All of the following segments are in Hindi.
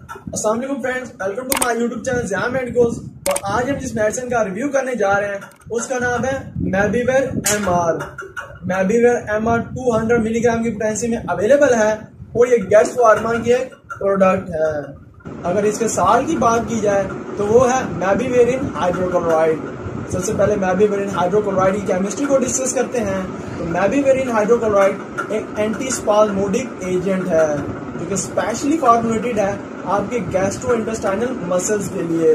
अस्सलाम वालेकुम friends, welcome to my YouTube channel Ziyam medicals. और आज हम जिस मेडिसिन का रिव्यू करने जा रहे हैं उसका नाम है मैबीवेर MR। मैबीवेर MR 200 मिलीग्राम की पोटेंसी में अवेलेबल है और ये गेट्स फार्मा की एक प्रोडक्ट है। अगर इसके साल की बात की जाए तो वो है मैबीवेरिन हाइड्रोक्लोराइड। सबसे पहले मैबीवेरिन हाइड्रोक्लोराइड की केमिस्ट्री को डिस्कस करते हैं। तो मैबीवेरिन हाइड्रोक्लोराइड एक एंटीस्पाज्मोडिक एजेंट है जो कि स्पेशली फॉर्मुलेटेड है आपके गैस्ट्रोइंटेस्टाइनल मसल्स के लिए।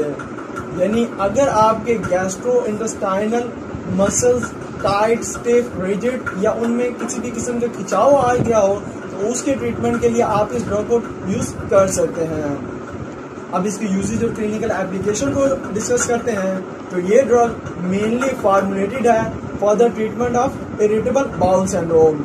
यानी अगर आपके gastrointestinal muscles tight, stiff, rigid या उनमें किसी भी किस्म का खिंचाव आ गया हो तो उसके ट्रीटमेंट के लिए आप इस ड्रग को यूज कर सकते हैं। अब इसकी यूजेज और क्लिनिकल एप्लीकेशन को डिस्कस करते हैं। तो ये ड्रग मेनली फॉर्मुलेटेड है for the treatment of irritable bowel syndrome.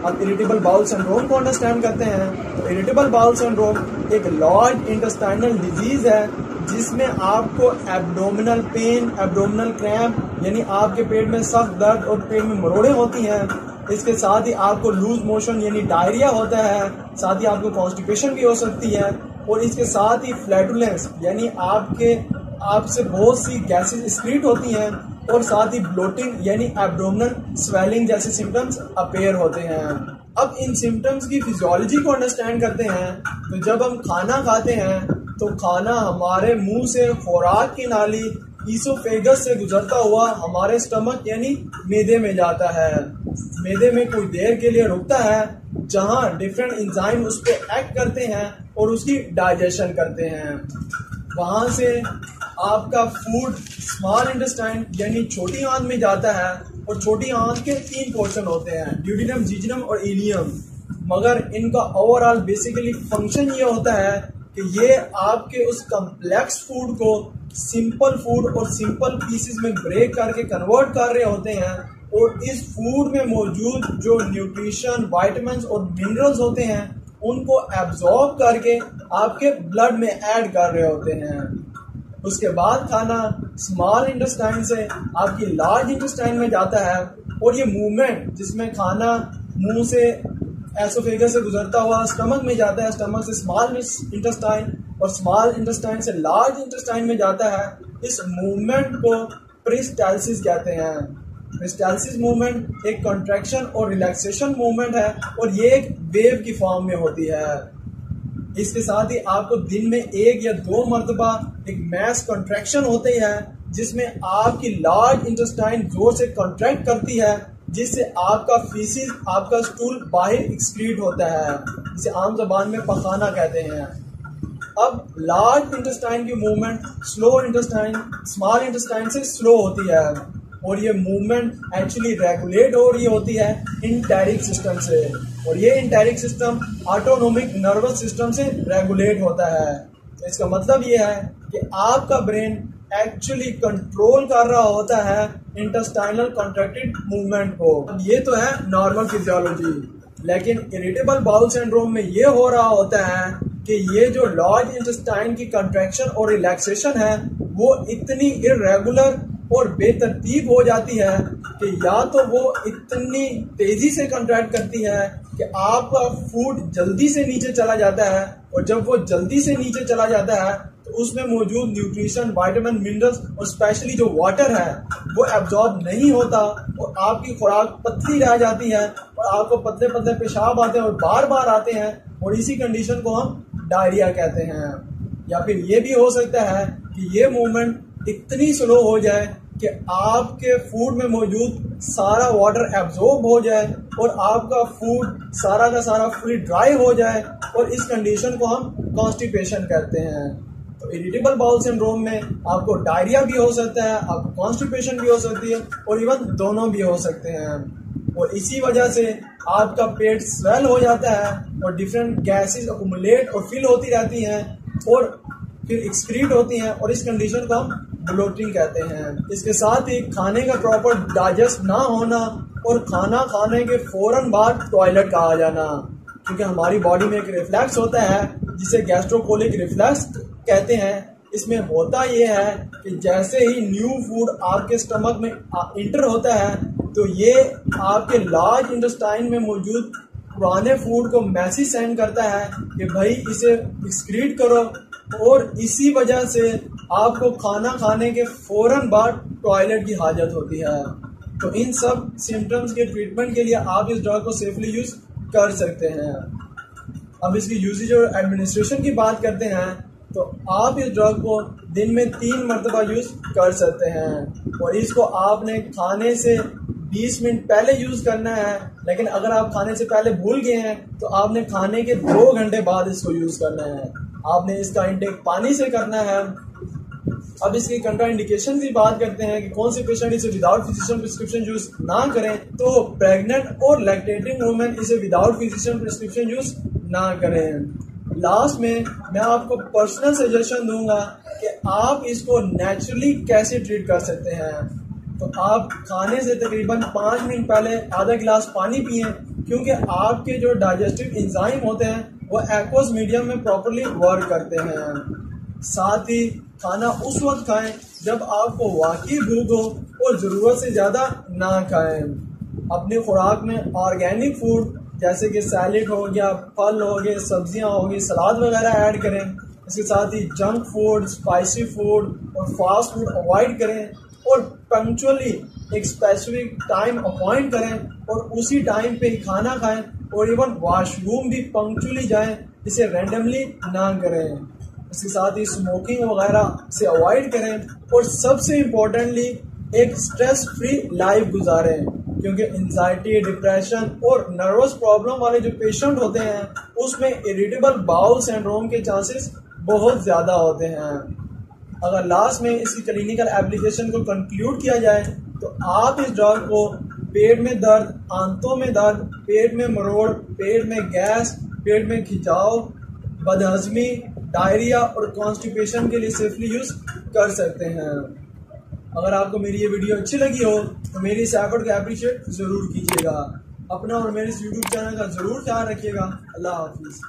अब इरिटेबल बाउल सिंड्रोम को अंडरस्टैंड करते हैं। तो इरिटेबल बाउल सिंड्रोम एक लार्ज इंटेस्टाइनल डिजीज है जिसमें आपको एब्डोमिनल पेन, एब्डोमिनल क्रैम्प यानी आपके पेट में सख्त दर्द और पेट में मरोड़े होती हैं। इसके साथ ही आपको लूज मोशन यानी डायरिया होता है, साथ ही आपको कॉन्स्टिपेशन भी हो सकती है और इसके साथ ही फ्लैटुलेंस यानी आपसे बहुत सी गैसेस एक्सक्रीट होती हैं और साथ ही ब्लोटिंग यानी एब्डोमिनल स्वेलिंग जैसे सिम्टम्स अपेयर होते हैं। अब इन सिम्टम्स की फिजियोलॉजी को अंडरस्टैंड करते हैं। तो जब हम खाना खाते हैं तो खाना हमारे मुंह से खुराक की नाली ईसोफेगस से गुजरता हुआ हमारे स्टमक यानी मैदे में जाता है। मैदे में कुछ देर के लिए रुकता है जहां डिफरेंट एंजाइम उस पर एक्ट करते हैं और उसकी डाइजेशन करते हैं। वहां से आपका फूड स्मॉल इंटेस्टाइन यानी छोटी आंत में जाता है और छोटी आंत के 3 पोर्शन होते हैं, ड्यूडेनम, जीजनम और इलियम। मगर इनका ओवरऑल बेसिकली फंक्शन ये होता है कि ये आपके उस कम्प्लेक्स फूड को सिंपल फूड और सिंपल पीसेस में ब्रेक करके कन्वर्ट कर रहे होते हैं और इस फूड में मौजूद जो न्यूट्रिशन, विटामिन्स और मिनरल्स होते हैं उनको एब्जॉर्ब करके आपके ब्लड में ऐड कर रहे होते हैं। उसके बाद खाना स्मॉल इंटेस्टाइन से आपकी लार्ज इंटेस्टाइन में जाता है और ये मूवमेंट जिसमें खाना मुंह से एसोफेगस से गुजरता हुआ स्टमक में जाता है, स्टमक से स्मॉल इंटेस्टाइन और स्मॉल इंटेस्टाइन से लार्ज इंटेस्टाइन में जाता है, इस मूवमेंट को पेरिस्टाल्सिस कहते हैं। पेरिस्टाल्सिस मूवमेंट एक कॉन्ट्रैक्शन और रिलैक्सेशन मूवमेंट है और ये एक वेव की फॉर्म में होती है। इसके साथ ही आपको दिन में 1 या 2 मरतबा एक मैस कॉन्ट्रैक्शन होती है जिसमें आपकी लार्ज इंटेस्टाइन जोर से कॉन्ट्रैक्ट करती है जिससे आपका फीसिस, आपका स्टूल बाहर एक्सक्रीट होता है, जिसे आम ज़बान में पखाना कहते हैं। अब लार्ज इंटेस्टाइन की मूवमेंट स्मॉल इंटेस्टाइन से स्लो होती है और ये मूवमेंट एक्चुअली रेगुलेट हो रही होती है इंटेरिक सिस्टम से और ये enteric system autonomic nervous system से रेगुलेट होता है। तो इसका मतलब ये है कि आपका ब्रेन एक्चुअली कंट्रोल कर रहा होता है इंटेस्टाइनल कॉन्ट्रैक्टेड मूवमेंट को। ये तो है नॉर्मल फिजियोलॉजी, लेकिन इरिटेबल बाउल सिंड्रोम में ये हो रहा होता है कि ये जो लार्ज इंटेस्टाइन की कंट्रैक्शन और रिलैक्सेशन है वो इतनी इरेगुलर और बेतरतीब हो जाती है कि या तो वो इतनी तेजी से कंट्रैक्ट करती है कि आपका फूड जल्दी से नीचे चला जाता है और जब वो जल्दी से नीचे चला जाता है तो उसमें मौजूद न्यूट्रिशन, विटामिन, मिनरल्स और स्पेशली जो वाटर है वो एब्जॉर्ब नहीं होता और आपकी खुराक पतली रह जाती है और आपको पतले पतले पेशाब आते हैं और बार बार आते हैं और इसी कंडीशन को हम डायरिया कहते हैं। या फिर ये भी हो सकता है कि ये मूवमेंट इतनी स्लो हो जाए कि आपके फूड में मौजूद सारा वाटर एब्जॉर्ब हो जाए और आपका फूड सारा का सारा फुली ड्राई हो जाए और इस कंडीशन को हम कॉन्स्टिपेशन कहते हैं। तो इरिटेबल बाउल सिंड्रोम में आपको डायरिया भी हो सकता है, आपको कॉन्स्टिपेशन भी हो सकती है और इवन दोनों भी हो सकते हैं और इसी वजह से आपका पेट स्वेल हो जाता है और डिफरेंट गैसेस अकुमुलेट और फिल होती रहती हैं और फिर एक्सक्रीट होती हैं और इस कंडीशन को हम ब्लोटिंग कहते हैं। इसके साथ ही खाने का प्रॉपर डाइजेस्ट ना होना और खाना खाने के फौरन बाद टॉयलेट का आ जाना, क्योंकि हमारी बॉडी में एक रिफ्लेक्स होता है जिसे गैस्ट्रोकोलिक रिफ्लेक्स कहते हैं। इसमें होता यह है कि जैसे ही न्यू फूड आपके स्टमक में इंटर होता है तो ये आपके लार्ज इंटेस्टाइन में मौजूद पुराने फूड को मैसेज सेंड करता है कि भाई इसे एक्सक्रीट करो और इसी वजह से आपको खाना खाने के फौरन बाद टॉयलेट की हाजत होती है। तो इन सब सिम्टम्स के ट्रीटमेंट के लिए आप इस ड्रग को सेफली यूज कर सकते हैं। अब इसकी यूजेज और एडमिनिस्ट्रेशन की बात करते हैं तो आप इस ड्रग को दिन में 3 मरतबा यूज कर सकते हैं और इसको आपने खाने से 20 मिनट पहले यूज करना है, लेकिन अगर आप खाने से पहले भूल गए हैं तो आपने खाने के 2 घंटे बाद इसको यूज करना है। आपने इसका इंटेक पानी से करना है। अब इसकी कंट्रा इंडिकेशन की बात करते हैं कि कौन से पेशेंट इसे विदाउट फिजिशियन प्रिस्क्रिप्शन यूज ना करें। तो प्रेग्नेंट और लैक्टेटिंग वुमेन इसे विदाउट फिजिशियन प्रिस्क्रिप्शन यूज ना करें। लास्ट में मैं आपको पर्सनल सजेशन दूंगा कि आप इसको नेचुरली कैसे ट्रीट कर सकते हैं। तो आप खाने से तकरीबन 5 मिनट पहले आधा गिलास पानी पिएं, क्योंकि आपके जो डाइजेस्टिव एंजाइम होते हैं वो एक्वस मीडियम में प्रॉपरली वर्क करते हैं। साथ ही खाना उस वक्त खाएं जब आपको वाकई भूख हो और ज़रूरत से ज़्यादा ना खाएं। अपनी खुराक में ऑर्गेनिक फूड जैसे कि सैलेड हो गया, फल हो गए, सब्जियां हो गई, सलाद वगैरह ऐड करें। इसके साथ ही जंक फूड, स्पाइसी फूड और फास्ट फूड अवॉइड करें और पंक्चुअली एक स्पेसिफिक टाइम अपॉइंट करें और उसी टाइम पे ही खाना खाएं और इवन वॉशरूम भी पंक्चुअली जाएं, इसे रैंडमली ना करें। इसके साथ ही स्मोकिंग वगैरह से अवॉइड करें और सबसे इम्पोर्टेंटली एक स्ट्रेस फ्री लाइफ गुजारें, क्योंकि एंजाइटी, डिप्रेशन और नर्वस प्रॉब्लम वाले जो पेशेंट होते हैं उसमें इरिटेबल बाउल सिंड्रोम के चांसेस बहुत ज़्यादा होते हैं। अगर लास्ट में इसकी क्लिनिकल एप्लीकेशन को कंक्लूड किया जाए तो आप इस ड्रग को पेट में दर्द, आंतों में दर्द, पेट में मरोड़, पेट में गैस, पेट में खिंचाव, बदहजमी, डायरिया और कॉन्स्टिपेशन के लिए सेफली यूज कर सकते हैं। अगर आपको मेरी ये वीडियो अच्छी लगी हो तो मेरी इस एफर्ट को अप्रिशिएट ज़रूर कीजिएगा। अपना और मेरे इस यूट्यूब चैनल का ज़रूर ख्याल रखिएगा। अल्लाह हाफिज़।